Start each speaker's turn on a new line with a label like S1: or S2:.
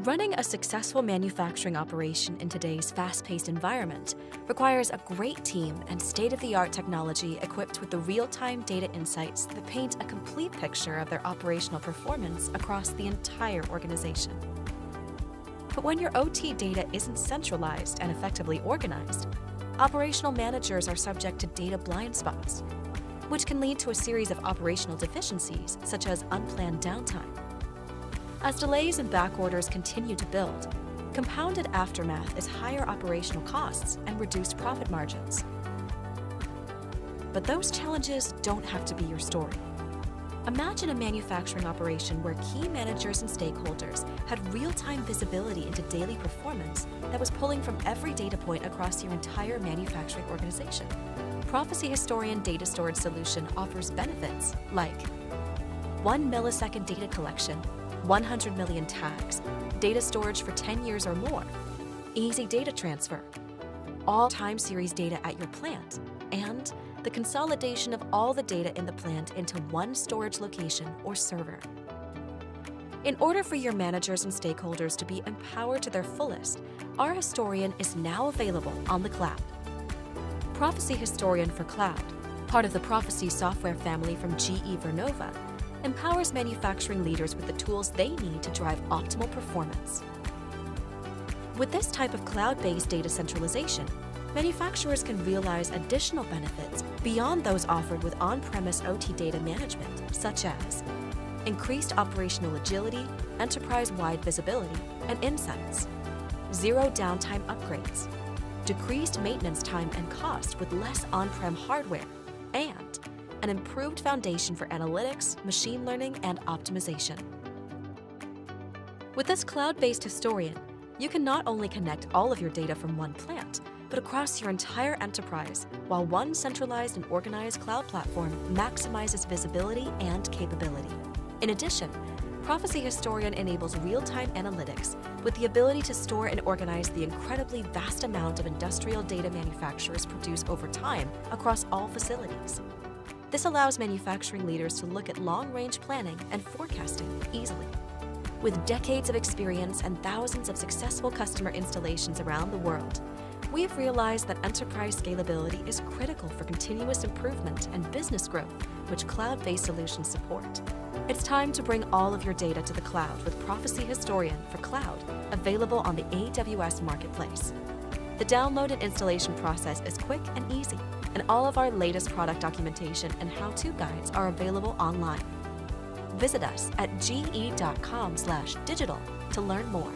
S1: Running a successful manufacturing operation in today's fast-paced environment requires a great team and state-of-the-art technology equipped with the real-time data insights that paint a complete picture of their operational performance across the entire organization. But when your OT data isn't centralized and effectively organized, operational managers are subject to data blind spots, which can lead to a series of operational deficiencies such as unplanned downtime. As delays and back orders continue to build, compounded aftermath is higher operational costs and reduced profit margins. But those challenges don't have to be your story. Imagine a manufacturing operation where key managers and stakeholders had real-time visibility into daily performance that was pulling from every data point across your entire manufacturing organization. Proficy Historian Data Storage Solution offers benefits like 1 millisecond data collection, 100 million tags, data storage for 10 years or more, easy data transfer, all time series data at your plant, and the consolidation of all the data in the plant into one storage location or server. In order for your managers and stakeholders to be empowered to their fullest, our Historian is now available on the cloud. Proficy Historian for Cloud, part of the Proficy software family from GE Vernova, empowers manufacturing leaders with the tools they need to drive optimal performance. With this type of cloud-based data centralization, manufacturers can realize additional benefits beyond those offered with on-premise OT data management, such as increased operational agility, enterprise-wide visibility, and insights, zero downtime upgrades, decreased maintenance time and cost with less on-prem hardware, and an improved foundation for analytics, machine learning, and optimization. With this cloud-based Historian, you can not only connect all of your data from one plant, but across your entire enterprise, while one centralized and organized cloud platform maximizes visibility and capability. In addition, Proficy Historian enables real-time analytics with the ability to store and organize the incredibly vast amount of industrial data manufacturers produce over time across all facilities. This allows manufacturing leaders to look at long-range planning and forecasting easily. With decades of experience and thousands of successful customer installations around the world, we've realized that enterprise scalability is critical for continuous improvement and business growth, which cloud-based solutions support. It's time to bring all of your data to the cloud with Proficy Historian for Cloud, available on the AWS Marketplace. The download and installation process is quick and easy, and all of our latest product documentation and how-to guides are available online. Visit us at ge.com/digital to learn more.